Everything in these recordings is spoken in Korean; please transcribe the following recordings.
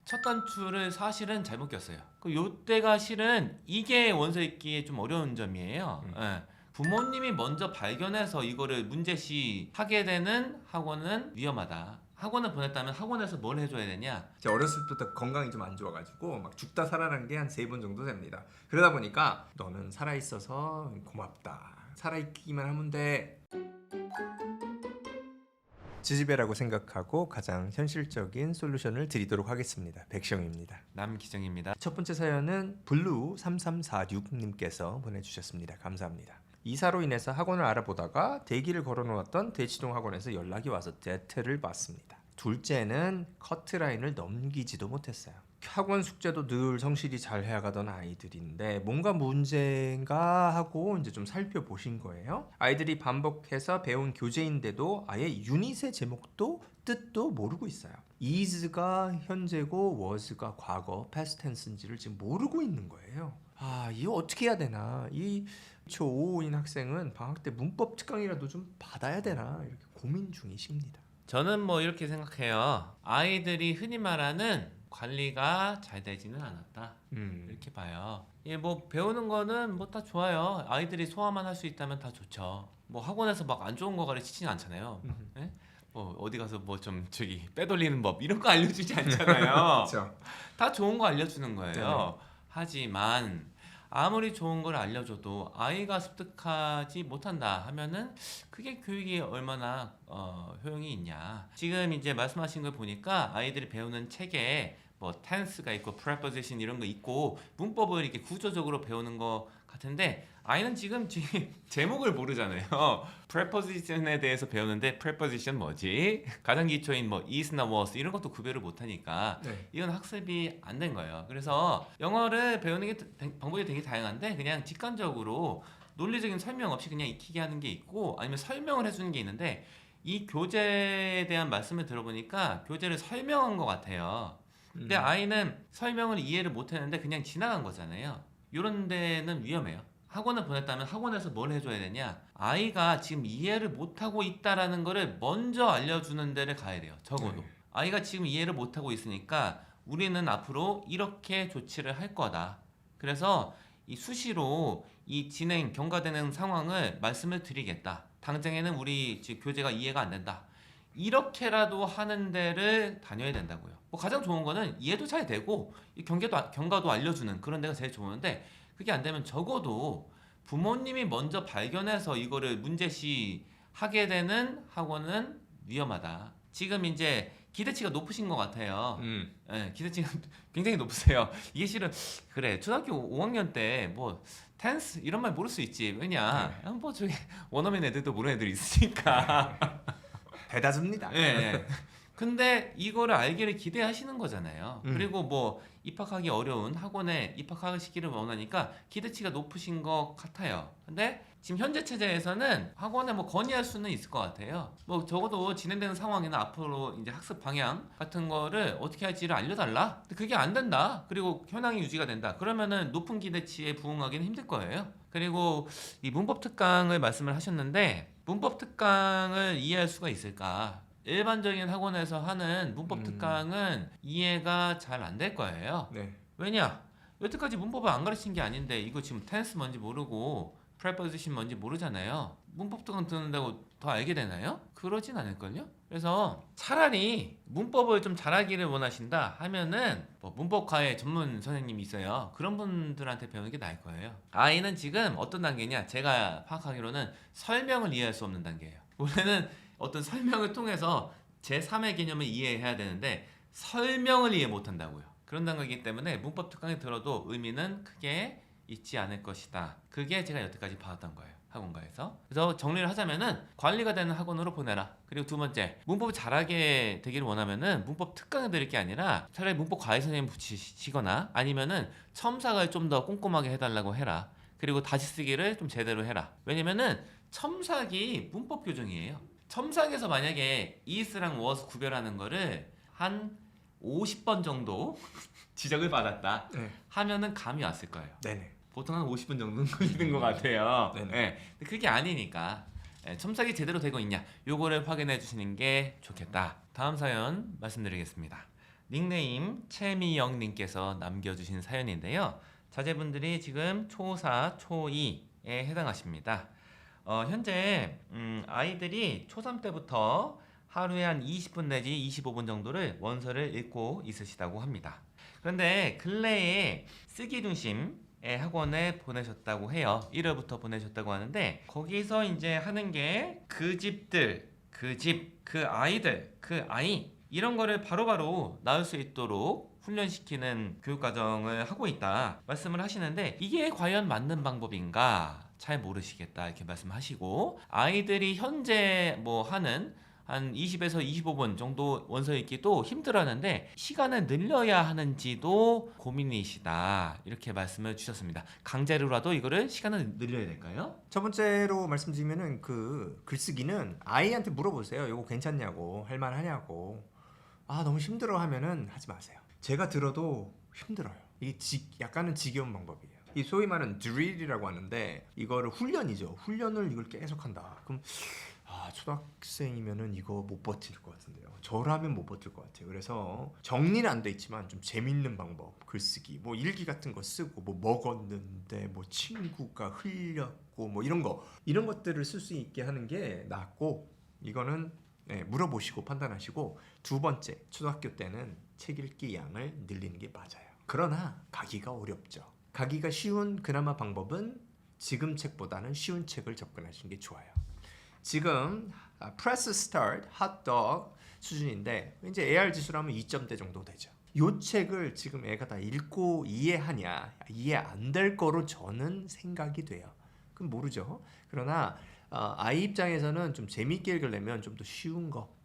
첫 단추를 사실은 잘못 꼈어요. 요때가 실은 이게 원서 읽기에 좀 어려운 점이에요. 예. 부모님이 먼저 발견해서 이거를 문제시 하게 되는 학원은 위험하다. 학원을 보냈다면 학원에서 뭘 해줘야 되냐? 제가 어렸을 때부터 건강이 좀 안 좋아가지고 막 죽다 살아난 게 한 3번 정도 됩니다. 그러다 보니까 너는 살아있어서 고맙다. 살아있기만 하면 돼. 지지배라고 생각하고 가장 현실적인 솔루션을 드리도록 하겠습니다. 백시영입니다. 남기정입니다. 첫 번째 사연은 블루3346님께서 보내주셨습니다. 감사합니다. 이사로 인해서 학원을 알아보다가 대기를 걸어놓았던 대치동 학원에서 연락이 와서 대퇴를 받습니다. 둘째는 커트라인을 넘기지도 못했어요. 학원 숙제도 늘 성실히 잘 해가던 아이들인데 뭔가 문제인가 하고 이제 좀 살펴보신 거예요. 아이들이 반복해서 배운 교재인데도 아예 유닛의 제목도 뜻도 모르고 있어요. is가 현재고 was가 과거 past tense인지를 지금 모르고 있는 거예요. 이거 어떻게 해야 되나? 이 초5인 학생은 방학 때 문법 특강이라도 좀 받아야 되나? 이렇게 고민 중이십니다. 저는 뭐 이렇게 생각해요. 아이들이 흔히 말하는 관리가 잘 되지는 않았다. 이렇게 봐요. 예, 뭐 배우는 거는 뭐 다 좋아요. 아이들이 소화만 할 수 있다면 다 좋죠. 뭐 학원에서 막 안 좋은 거 가르치진 않잖아요. 예? 뭐 어디 가서 뭐 좀 저기 빼돌리는 법 이런 거 알려주지 않잖아요. 그렇죠. 다 좋은 거 알려주는 거예요. 네. 하지만 아무리 좋은 걸 알려줘도 아이가 습득하지 못한다 하면은 그게 교육이 얼마나 효용이 있냐. 지금 이제 말씀하신 걸 보니까 아이들이 배우는 책에 뭐 tense가 있고 preposition 이런 거 있고 문법을 이렇게 구조적으로 배우는 거 같은데 아이는 지금 제목을 모르잖아요. preposition에 대해서 배우는데 preposition 뭐지? 가장 기초인 뭐 is나 was 이런 것도 구별을 못하니까 네. 이건 학습이 안 된 거예요. 그래서 영어를 배우는 게 방법이 되게 다양한데 그냥 직관적으로 논리적인 설명 없이 그냥 익히게 하는 게 있고 아니면 설명을 해주는 게 있는데 이 교재에 대한 말씀을 들어보니까 교재를 설명한 것 같아요. 근데 아이는 설명을 이해를 못했는데 그냥 지나간 거잖아요. 이런 데는 위험해요. 학원을 보냈다면 학원에서 뭘 해줘야 되냐? 아이가 지금 이해를 못하고 있다라는 거를 먼저 알려주는 데를 가야 돼요. 적어도. 아이가 지금 이해를 못하고 있으니까 우리는 앞으로 이렇게 조치를 할 거다. 그래서 이 수시로 이 진행, 경과되는 상황을 말씀을 드리겠다. 당장에는 우리 지금 교재가 이해가 안 된다. 이렇게라도 하는 데를 다녀야 된다고요. 뭐 가장 좋은 거는 이해도 잘 되고 이 경과도 알려주는 그런 데가 제일 좋은데 그게 안 되면 적어도 부모님이 먼저 발견해서 이거를 문제시 하게 되는 학원은 위험하다. 지금 이제 기대치가 높으신 것 같아요. 네, 기대치가 굉장히 높으세요. 이게 실은 그래 초등학교 5학년 때 뭐 텐스 이런 말 모를 수 있지. 왜냐? 뭐 저기 원어민 애들도 모르는 애들이 있으니까. 대다수입니다. 네. 근데 이거를 알기를 기대하시는 거잖아요. 그리고 뭐 입학하기 어려운 학원에 입학하시기를 원하니까 기대치가 높으신 것 같아요. 근데 지금 현재 체제에서는 학원에 뭐 건의할 수는 있을 것 같아요. 뭐 적어도 진행되는 상황이나 앞으로 이제 학습 방향 같은 거를 어떻게 할지를 알려달라. 근데 그게 안 된다. 그리고 현황이 유지가 된다. 그러면은 높은 기대치에 부응하기는 힘들 거예요. 그리고 이 문법 특강을 말씀을 하셨는데 문법 특강을 이해할 수가 있을까? 일반적인 학원에서 하는 문법 특강은 이해가 잘 안 될 거예요. 네. 왜냐? 여태까지 문법을 안 가르친 게 아닌데 이거 지금 tense 뭔지 모르고 preposition 뭔지 모르잖아요. 문법 특강 듣는다고 더 알게 되나요? 그러진 않을걸요? 그래서 차라리 문법을 좀 잘하기를 원하신다 하면은 뭐 문법과의 전문 선생님이 있어요. 그런 분들한테 배우는 게 나을 거예요. 아이는 지금 어떤 단계냐? 제가 파악하기로는 설명을 이해할 수 없는 단계예요. 원래는 어떤 설명을 통해서 제3의 개념을 이해해야 되는데 설명을 이해 못한다고요. 그런 단계이기 때문에 문법 특강에 들어도 의미는 크게 있지 않을 것이다. 그게 제가 여태까지 봐왔던 거예요. 학원가에서. 그래서 정리를 하자면은 관리가 되는 학원으로 보내라. 그리고 두 번째, 문법을 잘하게 되기를 원하면은 문법 특강을 드릴 게 아니라 차라리 문법 과외 선생님 붙이시거나 아니면은 첨삭을 좀 더 꼼꼼하게 해달라고 해라. 그리고 다시 쓰기를 좀 제대로 해라. 왜냐면은 첨삭이 문법 교정이에요. 첨삭에서 만약에 is랑 was 구별하는 거를 한 50번 정도 지적을 받았다 하면은 감이 왔을 거예요. 네네. 보통 한 50분 정도는 걸리는 것 같아요. 네네. 네. 근데 그게 아니니까 첨삭이 제대로 되고 있냐 요거를 확인해 주시는 게 좋겠다. 다음 사연 말씀드리겠습니다. 닉네임 최미영님께서 남겨주신 사연인데요. 자제분들이 지금 초4, 초2에 해당하십니다. 현재 아이들이 초3 때부터 하루에 한 20분 내지 25분 정도를 원서를 읽고 있으시다고 합니다. 그런데 근래에 쓰기 중심의 학원에 보내셨다고 해요. 1월부터 보내셨다고 하는데 거기서 이제 하는 게 그 집들, 그 집, 그 아이들, 그 아이 이런 거를 바로바로 나올 수 있도록 훈련시키는 교육과정을 하고 있다 말씀을 하시는데 이게 과연 맞는 방법인가 잘 모르시겠다 이렇게 말씀하시고 아이들이 현재 뭐 하는 한 20에서 25분 정도 원서 읽기도 힘들어하는데 시간을 늘려야 하는지도 고민이시다 이렇게 말씀을 주셨습니다. 강제로라도 이거를 시간을 늘려야 될까요? 첫 번째로 말씀드리면은 그 글쓰기는 아이한테 물어보세요. 이거 괜찮냐고, 할만하냐고. 아 너무 힘들어 하면은 하지 마세요. 제가 들어도 힘들어요. 이게 약간은 지겨운 방법이에요. 이 소위 말하는 드릴이라고 하는데 이거를 훈련이죠. 훈련을 이걸 계속 한다. 그럼 초등학생이면은 이거 못 버틸 것 같은데요. 저라면 못 버틸 것 같아요. 그래서 정리는 안 돼 있지만 좀 재밌는 방법, 글쓰기, 뭐 일기 같은 거 쓰고 뭐 먹었는데 뭐 친구가 흘렸고 뭐 이런 것들을 쓸 수 있게 하는 게 낫고 이거는 물어보시고 판단하시고 두 번째 초등학교 때는 책 읽기 양을 늘리는 게 맞아요. 그러나 가기가 어렵죠. 가기가 쉬운 그나마 방법은 지금 책보다는 쉬운 책을 접근하시는 게 좋아요. 지금 Press Start, Hot Dog 수준인데 이제 AR 지수로 하면 2점대 정도 되죠. 이 책을 지금 애가 다 읽고 이해하냐 이해 안 될 거로 저는 생각이 돼요. 그럼 모르죠. 그러나 아이 입장에서는 좀 재밌게 읽으려면 좀 더 쉬운 거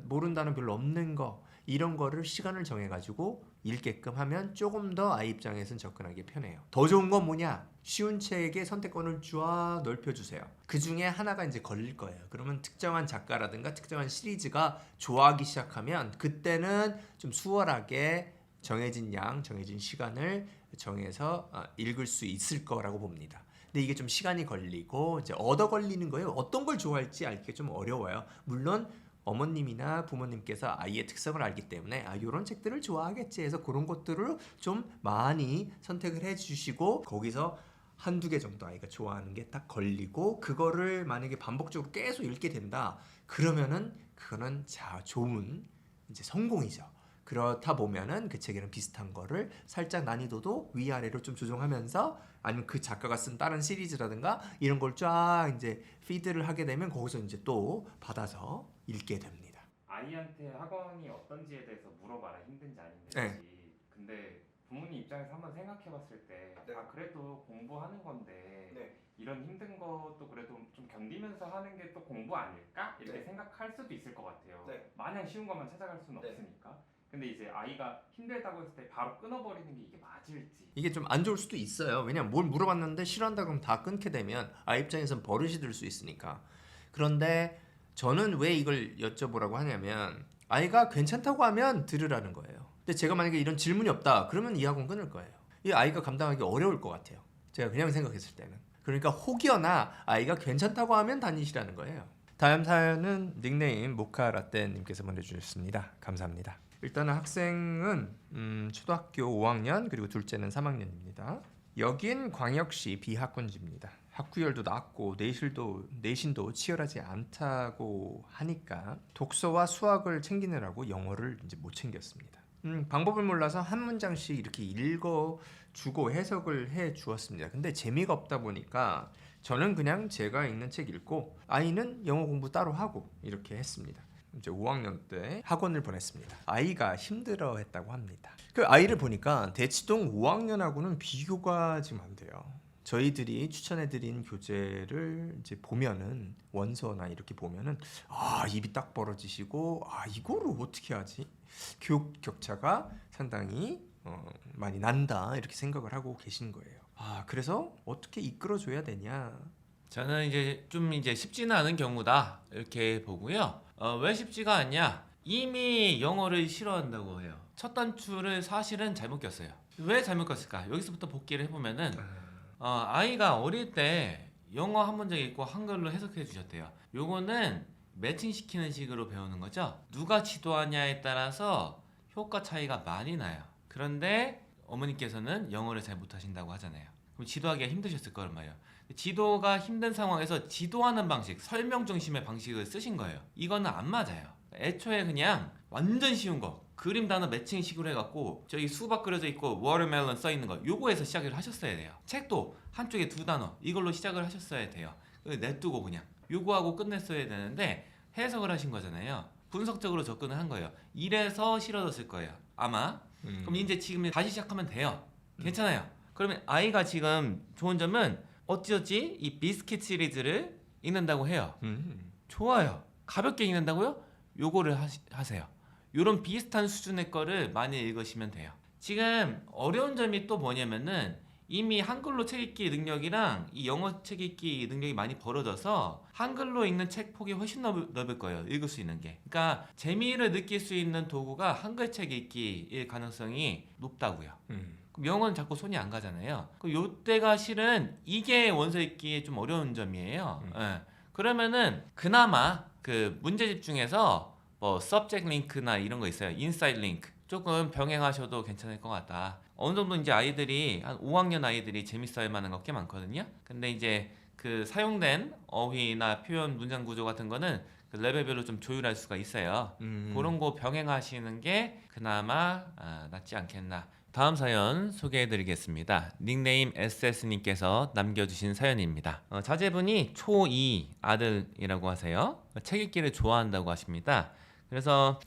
모른다는 별로 없는 거 이런 거를 시간을 정해가지고 읽게끔 하면 조금 더 아이 입장에서는 접근하기 편해요. 더 좋은 건 뭐냐? 쉬운 책의 선택권을 쫙 넓혀주세요. 그 중에 하나가 이제 걸릴 거예요. 그러면 특정한 작가라든가 특정한 시리즈가 좋아하기 시작하면 그때는 좀 수월하게 정해진 양, 정해진 시간을 정해서 읽을 수 있을 거라고 봅니다. 근데 이게 좀 시간이 걸리고 이제 얻어 걸리는 거예요. 어떤 걸 좋아할지 알기가 좀 어려워요. 물론 어머님이나 부모님께서 아이의 특성을 알기 때문에 이런 책들을 좋아하겠지 해서 그런 것들을 좀 많이 선택을 해주시고 거기서 한두 개 정도 아이가 좋아하는 게 딱 걸리고 그거를 만약에 반복적으로 계속 읽게 된다 그러면은 그거는 좋은 이제 성공이죠. 그렇다 보면은 그 책에는 비슷한 거를 살짝 난이도도 위아래로 좀 조정하면서 아니면 그 작가가 쓴 다른 시리즈라든가 이런 걸 쫙 이제 피드를 하게 되면 거기서 이제 또 받아서 읽게 됩니다. 아이한테 학원이 어떤지에 대해서 물어봐라. 힘든지 안 힘든지. 네. 근데 부모님 입장에서 한번 생각해봤을 때 네. 그래도 공부하는 건데 네. 이런 힘든 것도 그래도 좀 견디면서 하는 게 또 공부 아닐까? 이렇게 네. 생각할 수도 있을 것 같아요. 네. 마냥 쉬운 것만 찾아갈 수는 네. 없으니까. 근데 이제 아이가 힘들다고 했을 때 바로 끊어버리는 게 이게 맞을지. 이게 좀 안 좋을 수도 있어요. 왜냐면 뭘 물어봤는데 싫어한다 그러면 다 끊게 되면 아이 입장에선 버릇이 될 수 있으니까. 그런데 저는 왜 이걸 여쭤보라고 하냐면 아이가 괜찮다고 하면 들으라는 거예요. 근데 제가 만약에 이런 질문이 없다 그러면 이 학원 끊을 거예요. 이 아이가 감당하기 어려울 것 같아요. 제가 그냥 생각했을 때는. 그러니까 혹여나 아이가 괜찮다고 하면 다니시라는 거예요. 다음 사연은 닉네임 모카라떼님께서 보내주셨습니다. 감사합니다. 일단은 학생은 초등학교 5학년 그리고 둘째는 3학년입니다. 여긴 광역시 비학군지입니다. 학구열도 낮고 내신도 치열하지 않다고 하니까 독서와 수학을 챙기느라고 영어를 이제 못 챙겼습니다. 방법을 몰라서 한 문장씩 이렇게 읽어주고 해석을 해 주었습니다. 근데 재미가 없다 보니까 저는 그냥 제가 읽는 책 읽고 아이는 영어 공부 따로 하고 이렇게 했습니다. 이제 5학년 때 학원을 보냈습니다. 아이가 힘들어했다고 합니다. 그 아이를 보니까 대치동 5학년하고는 비교가 지금 안 돼요. 저희들이 추천해드린 교재를 이제 보면은 원서나 이렇게 보면은 입이 딱 벌어지시고 이거를 어떻게 하지? 교육 격차가 상당히 많이 난다 이렇게 생각을 하고 계신 거예요. 그래서 어떻게 이끌어줘야 되냐? 저는 이제 쉽지는 않은 경우다 이렇게 보고요. 왜 쉽지가 않냐? 이미 영어를 싫어한다고 해요. 첫 단추를 사실은 잘못 꼈어요. 왜 잘못 꼈을까? 여기서부터 복기를 해보면은 아이가 어릴 때 영어 한 문장 읽고 한글로 해석해 주셨대요. 요거는 매칭시키는 식으로 배우는 거죠. 누가 지도하냐에 따라서 효과 차이가 많이 나요. 그런데 어머니께서는 영어를 잘 못하신다고 하잖아요. 그럼 지도하기가 힘드셨을 거란 말이에요. 지도가 힘든 상황에서 지도하는 방식, 설명 중심의 방식을 쓰신 거예요. 이거는 안 맞아요. 애초에 그냥 완전 쉬운 거, 그림 단어 매칭식으로 해갖고 저기 수박 그려져 있고 워터멜론 써 있는 거, 요거에서 시작을 하셨어야 돼요. 책도 한쪽에 2단어 이걸로 시작을 하셨어야 돼요. 냅두고 그냥 요거하고 끝냈어야 되는데 해석을 하신 거잖아요. 분석적으로 접근을 한 거예요. 이래서 싫어졌을 거예요. 아마. 그럼 이제 지금 다시 시작하면 돼요. 괜찮아요. 그러면 아이가 지금 좋은 점은 어찌어찌 이 비스킷 시리즈를 읽는다고 해요. 좋아요. 가볍게 읽는다고요? 요거를 하세요. 요런 비슷한 수준의 거를 많이 읽으시면 돼요. 지금 어려운 점이 또 뭐냐면은 이미 한글로 책 읽기 능력이랑 이 영어 책 읽기 능력이 많이 벌어져서 한글로 읽는 책 폭이 훨씬 넓을 거예요. 읽을 수 있는 게. 그러니까 재미를 느낄 수 있는 도구가 한글 책 읽기일 가능성이 높다고요. 그럼 영어는 자꾸 손이 안 가잖아요. 그럼 요때가 실은 이게 원서 읽기에 좀 어려운 점이에요. 예. 그러면은 그나마 그 문제집 중에서 뭐 subject link나 이런 거 있어요. inside link 조금 병행하셔도 괜찮을 것 같다. 어느 정도 이제 아이들이 한 5학년 아이들이 재밌어할 만한 거 꽤 많거든요. 근데 이제 그 사용된 어휘나 표현 문장 구조 같은 거는 그 레벨별로 좀 조율할 수가 있어요. 그런 거 병행하시는 게 그나마 낫지 않겠나. 다음 사연 소개해드리겠습니다. 닉네임 SS님께서 남겨주신 사연입니다. 자제분이 초2 아들이라고 하세요. 책 읽기를 좋아한다고 하십니다. 그래서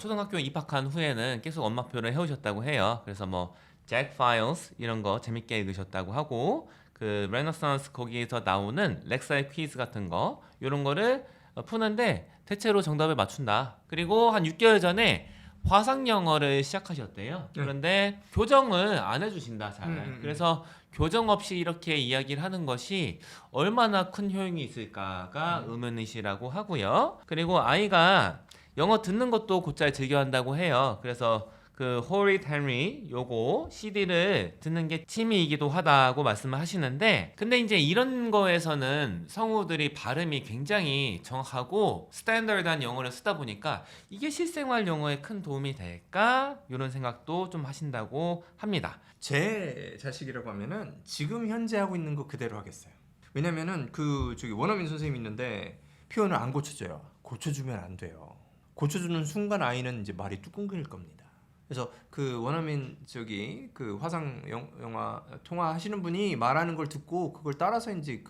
초등학교 입학한 후에는 계속 엄마표를 해오셨다고 해요. 그래서 뭐 잭 파일스 이런 거 재밌게 읽으셨다고 하고 그 레네상스 거기에서 나오는 렉사의 퀴즈 같은 거 이런 거를 푸는데 대체로 정답을 맞춘다. 그리고 한 6개월 전에 화상 영어를 시작하셨대요. 그런데 교정을 안 해주신다 잘. 그래서 교정 없이 이렇게 이야기를 하는 것이 얼마나 큰 효용이 있을까가 의문이시라고 하고요. 그리고 아이가 영어 듣는 것도 곧잘 즐겨한다고 해요. 그래서 그 호릿 헨리 요거 CD를 듣는 게 취미이기도 하다고 말씀을 하시는데, 근데 이제 이런 거에서는 성우들이 발음이 굉장히 정확하고 스탠더드한 영어를 쓰다 보니까 이게 실생활 영어에 큰 도움이 될까? 이런 생각도 좀 하신다고 합니다. 제 자식이라고 하면은 지금 현재 하고 있는 거 그대로 하겠어요. 왜냐면은 그 저기 원어민 선생님이 있는데 표현을 안 고쳐줘요. 고쳐주면 안 돼요. 고쳐주는 순간 아이는 이제 말이 뚝 끊길 겁니다. 그래서 그 원어민 저기 그 화상 영화 통화하시는 분이 말하는 걸 듣고 그걸 따라서 이제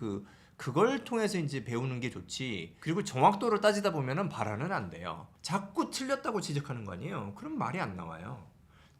그걸 통해서 이제 배우는 게 좋지. 그리고 정확도를 따지다 보면은 발화는 안 돼요. 자꾸 틀렸다고 지적하는 거 아니에요. 그럼 말이 안 나와요.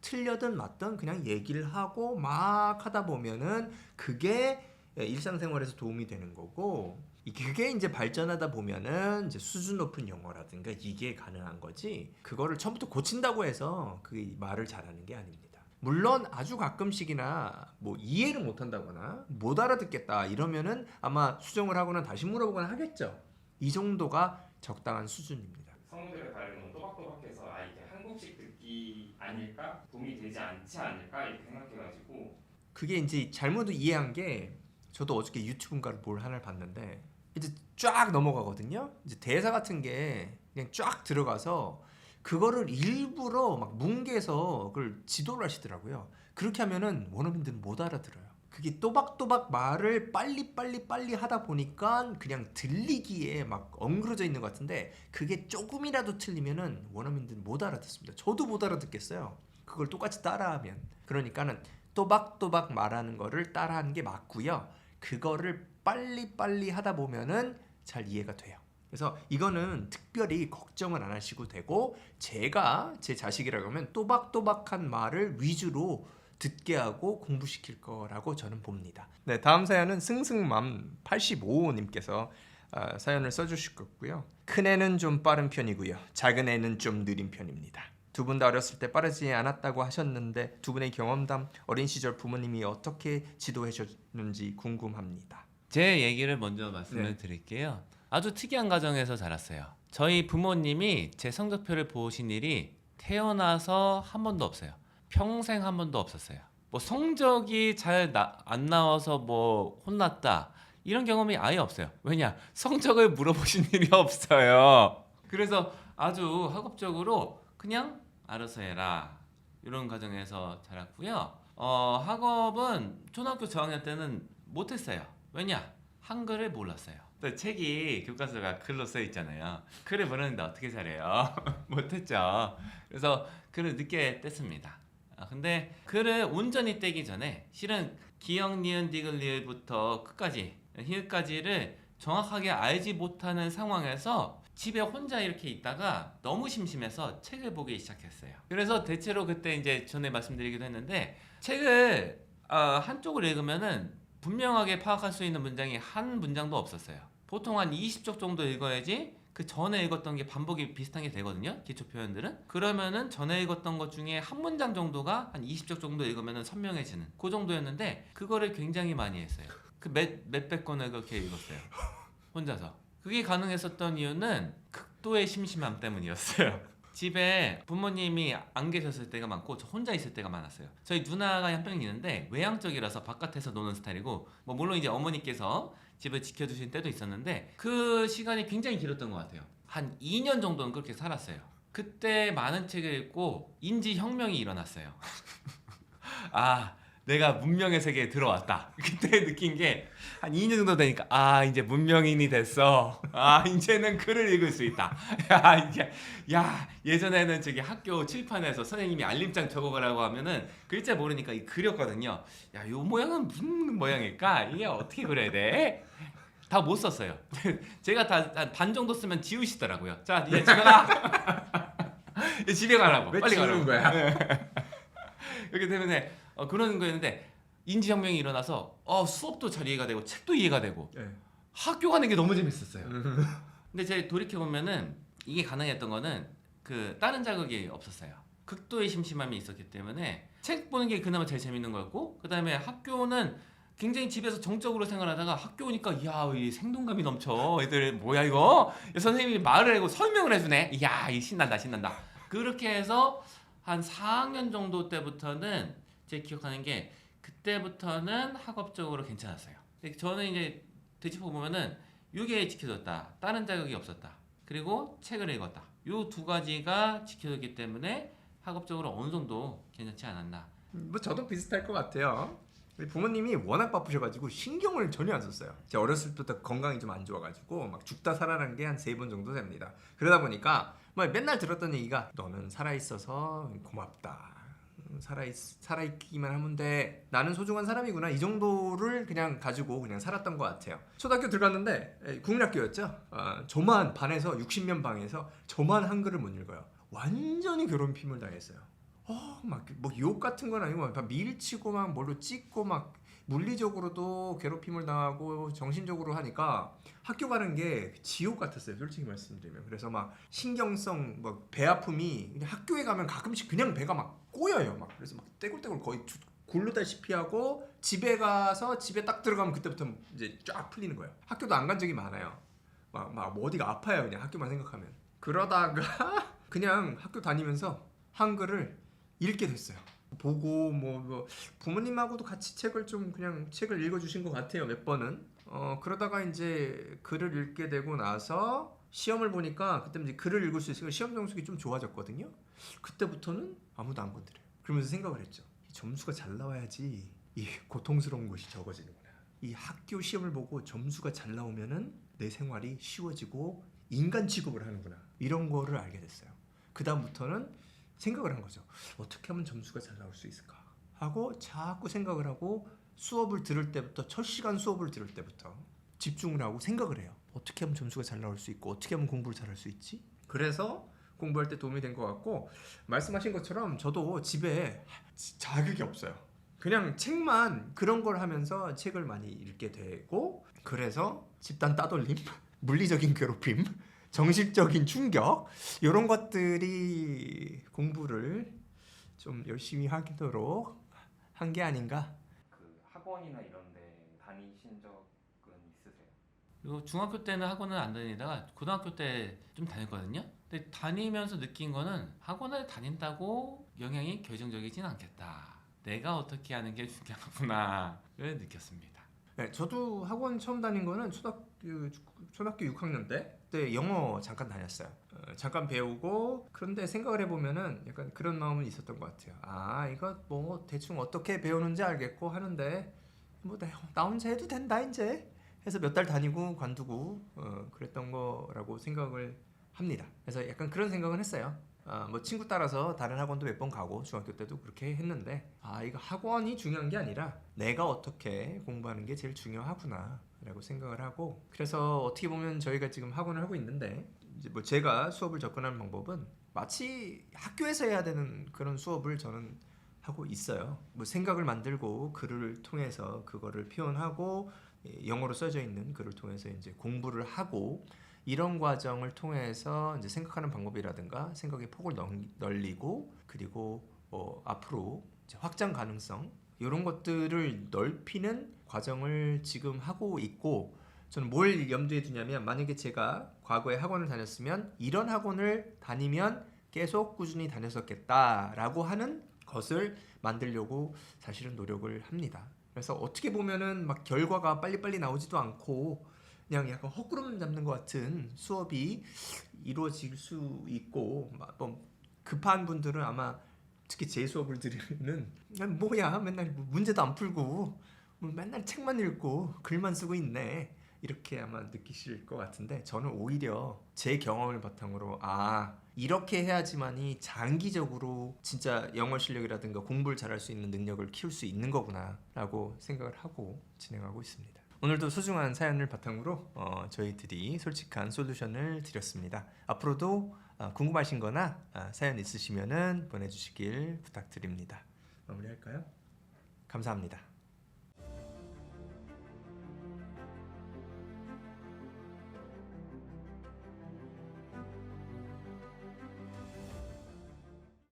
틀려든 맞든 그냥 얘기를 하고 막 하다 보면은 그게 일상생활에서 도움이 되는 거고, 그게 이제 발전하다 보면은 이제 수준 높은 영어라든가 이게 가능한 거지, 그거를 처음부터 고친다고 해서 그 말을 잘하는 게 아닙니다. 물론 아주 가끔씩이나 뭐 이해를 못한다거나 못 알아듣겠다 이러면은 아마 수정을 하거나 다시 물어보거나 하겠죠. 이 정도가 적당한 수준입니다. 성우들의 발음은 또박또박해서 이게 한국식 듣기 아닐까? 도움이 되지 않지 않을까? 이렇게 생각해가지고 그게 이제 잘못 이해한 게, 저도 어저께 유튜브인가를 뭘 하나를 봤는데 이제 쫙 넘어가거든요. 이제 대사 같은 게 그냥 쫙 들어가서 그거를 일부러 막 뭉개서 그걸 지도를 하시더라고요. 그렇게 하면은 원어민들은 못 알아들어요. 그게 또박또박 말을 빨리 하다 보니까 그냥 들리기에 막 엉그러져 있는 것 같은데, 그게 조금이라도 틀리면은 원어민들은 못 알아듣습니다. 저도 못 알아듣겠어요. 그걸 똑같이 따라하면. 그러니까는 또박또박 말하는 거를 따라하는 게 맞고요. 그거를 빨리 하다 보면은 잘 이해가 돼요. 그래서 이거는 특별히 걱정은 안 하시고 되고, 제가 제 자식이라고 하면 또박또박한 말을 위주로 듣게 하고 공부시킬 거라고 저는 봅니다. 네, 다음 사연은 승승맘 85님께서 사연을 써주셨고요. 큰 애는 좀 빠른 편이고요. 작은 애는 좀 느린 편입니다. 두 분 다 어렸을 때 빠르지 않았다고 하셨는데 두 분의 경험담, 어린 시절 부모님이 어떻게 지도해 주셨는지 궁금합니다. 제 얘기를 먼저 말씀을 네. 드릴게요. 아주 특이한 가정에서 자랐어요. 저희 부모님이 제 성적표를 보신 일이 태어나서 한 번도 없어요. 평생 한 번도 없었어요. 뭐 성적이 잘 안 나와서 뭐 혼났다 이런 경험이 아예 없어요. 왜냐? 성적을 물어보신 일이 없어요. 그래서 아주 학업적으로 그냥 알아서 해라 이런 과정에서 자랐고요. 학업은 초등학교 저학년 때는 못했어요. 왜냐? 한글을 몰랐어요. 또 책이 교과서가 글로 써 있잖아요. 글을 모르는데 어떻게 잘해요? 못했죠. 그래서 글을 늦게 뗐습니다. 근데 글을 온전히 떼기 전에 실은 기역, 니은, 디귿, 리을부터 끝까지 히읗까지를 정확하게 알지 못하는 상황에서 집에 혼자 이렇게 있다가 너무 심심해서 책을 보기 시작했어요. 그래서 대체로 그때 이제 전에 말씀드리기도 했는데 책을 한쪽을 읽으면은 분명하게 파악할 수 있는 문장이 한 문장도 없었어요. 보통 한 20쪽 정도 읽어야지 그 전에 읽었던 게 반복이 비슷한 게 되거든요. 기초 표현들은. 그러면은 전에 읽었던 것 중에 한 문장 정도가 한 20쪽 정도 읽으면은 선명해지는 그 정도였는데 그거를 굉장히 많이 했어요. 그 몇백 권을 그렇게 읽었어요. 혼자서. 그게 가능했었던 이유는 극도의 심심함 때문이었어요. 집에 부모님이 안 계셨을 때가 많고 저 혼자 있을 때가 많았어요. 저희 누나가 한 명 있는데 외향적이라서 바깥에서 노는 스타일이고 뭐 물론 이제 어머니께서 집을 지켜주신 때도 있었는데 그 시간이 굉장히 길었던 것 같아요. 한 2년 정도는 그렇게 살았어요. 그때 많은 책을 읽고 인지혁명이 일어났어요. 아, 내가 문명의 세계에 들어왔다. 그때 느낀 게 한 2년 정도 되니까 이제 문명인이 됐어. 이제는 글을 읽을 수 있다. 야, 예전에는 저기 학교 칠판에서 선생님이 알림장 적어가라고 하면은 글자 모르니까 그렸거든요. 야, 요 모양은 무슨 모양일까? 이게 어떻게 그려야 돼? 다 못 썼어요. 제가 다 반 정도 쓰면 지우시더라고요. 자, 이제 집에 가. 이제 집에 가라고. 왜 빨리 지우는 가라고. 거야? 그렇기 때문에 그런 거였는데 인지혁명이 일어나서 수업도 잘 이해가 되고 책도 이해가 되고 네. 학교 가는 게 너무 재밌었어요. 근데 제가 돌이켜 보면은 이게 가능했던 거는 그 다른 자극이 없었어요. 극도의 심심함이 있었기 때문에 책 보는 게 그나마 제일 재밌는 거였고 그 다음에 학교는 굉장히 집에서 정적으로 생활하다가 학교 오니까 이 생동감이 넘쳐. 애들 뭐야 이거? 선생님이 말을 하고 설명을 해주네. 이야 이 신난다. 그렇게 해서 한 4학년 정도 때부터는 제가 기억하는 게 그때부터는 학업적으로 괜찮았어요. 저는 이제 되짚어 보면은 이게 지켜졌다. 다른 자극이 없었다. 그리고 책을 읽었다. 이 두 가지가 지켜졌기 때문에 학업적으로 어느 정도 괜찮지 않았나. 뭐 저도 비슷할 것 같아요. 부모님이 워낙 바쁘셔가지고 신경을 전혀 안 썼어요. 제가 어렸을 때부터 건강이 좀 안 좋아가지고 막 죽다 살아난 게 한 3번 정도 됩니다. 그러다 보니까 맨날 들었던 얘기가 너는 살아있어서 고맙다. 살아있기만 하면 돼. 나는 소중한 사람이구나. 이 정도를 그냥 가지고 그냥 살았던 것 같아요. 초등학교 들어갔는데 국민학교였죠. 저만 반에서 60명 방에서 저만 한글을 못 읽어요. 완전히 괴롭힘을 당했어요. 뭐 유혹 같은 건 아니고 막 밀치고 막 뭘로 찍고 막 물리적으로도 괴롭힘을 당하고 정신적으로 하니까 학교 가는 게 지옥 같았어요. 솔직히 말씀드리면. 그래서 막 신경성 막 배 아픔이 그냥 학교에 가면 가끔씩 그냥 배가 막 꼬여요. 막 그래서 막 떼굴떼굴 거의 굴르다시피 하고 집에 가서 집에 딱 들어가면 그때부터 이제 쫙 풀리는 거예요. 학교도 안 간 적이 많아요. 막 어디가 아파요. 그냥 학교만 생각하면. 그러다가 그냥 학교 다니면서 한글을 읽게 됐어요. 보고 뭐 부모님하고도 같이 책을 읽어주신 것 같아요. 몇 번은. 그러다가 이제 글을 읽게 되고 나서 시험을 보니까 그때 이제 글을 읽을 수 있으니까 시험 점수가 좀 좋아졌거든요. 그때부터는 아무도 안 건드려요. 그러면서 생각을 했죠. 이 점수가 잘 나와야지 이 고통스러운 것이 적어지는구나. 이 학교 시험을 보고 점수가 잘 나오면은 내 생활이 쉬워지고 인간 취급을 하는구나. 이런 거를 알게 됐어요. 그 다음부터는 생각을 한 거죠. 어떻게 하면 점수가 잘 나올 수 있을까 하고 자꾸 생각을 하고 수업을 들을 때부터 첫 시간 수업을 들을 때부터 집중을 하고 생각을 해요. 어떻게 하면 점수가 잘 나올 수 있고 어떻게 하면 공부를 잘할 수 있지? 그래서 공부할 때 도움이 된 것 같고 말씀하신 것처럼 저도 집에 자극이 없어요. 그냥 책만 그런 걸 하면서 책을 많이 읽게 되고 그래서 집단 따돌림, 물리적인 괴롭힘 정신적인 충격 이런 것들이 공부를 좀 열심히 하도록 한 게 아닌가. 그 학원이나 이런데 다니신 적은 있으세요? 그리고 중학교 때는 학원을 안 다니다가 고등학교 때 좀 다녔거든요. 근데 다니면서 느낀 거는 학원을 다닌다고 영향이 결정적이진 않겠다. 내가 어떻게 하는 게 중요하구나를 느꼈습니다. 네, 저도 학원 처음 다닌 거는 초등학교 6학년 때 때 영어 잠깐 다녔어요. 잠깐 배우고 그런데 생각을 해보면은 약간 그런 마음은 있었던 것 같아요. 아 이거 뭐 대충 어떻게 배우는지 알겠고 하는데 뭐 나 혼자 해도 된다 이제 해서 몇 달 다니고 관두고 그랬던 거라고 생각을 합니다. 그래서 약간 그런 생각은 했어요. 뭐 친구 따라서 다른 학원도 몇 번 가고 중학교 때도 그렇게 했는데 이거 학원이 중요한 게 아니라 내가 어떻게 공부하는 게 제일 중요하구나 라고 생각을 하고 그래서 어떻게 보면 저희가 지금 학원을 하고 있는데 이제 뭐 제가 수업을 접근하는 방법은 마치 학교에서 해야 되는 그런 수업을 저는 하고 있어요. 뭐 생각을 만들고 글을 통해서 그거를 표현하고 영어로 써져 있는 글을 통해서 이제 공부를 하고 이런 과정을 통해서 이제 생각하는 방법이라든가 생각의 폭을 넓히고 그리고 앞으로 이제 확장 가능성 이런 것들을 넓히는 과정을 지금 하고 있고 저는 뭘 염두에 두냐면 만약에 제가 과거에 학원을 다녔으면 이런 학원을 다니면 계속 꾸준히 다녔었겠다라고 하는 것을 만들려고 사실은 노력을 합니다. 그래서 어떻게 보면은 막 결과가 빨리빨리 나오지도 않고 그냥 약간 헛구름 잡는 것 같은 수업이 이루어질 수 있고 뭐 급한 분들은 아마 특히 제 수업을 들으면은 뭐야 맨날 문제도 안 풀고 뭐 맨날 책만 읽고 글만 쓰고 있네 이렇게 아마 느끼실 것 같은데 저는 오히려 제 경험을 바탕으로 이렇게 해야지만이 장기적으로 진짜 영어 실력이라든가 공부를 잘할 수 있는 능력을 키울 수 있는 거구나 라고 생각을 하고 진행하고 있습니다. 오늘도 소중한 사연을 바탕으로 저희들이 솔직한 솔루션을 드렸습니다. 앞으로도 궁금하신 거나 사연 있으시면은 보내주시길 부탁드립니다. 마무리할까요? 감사합니다.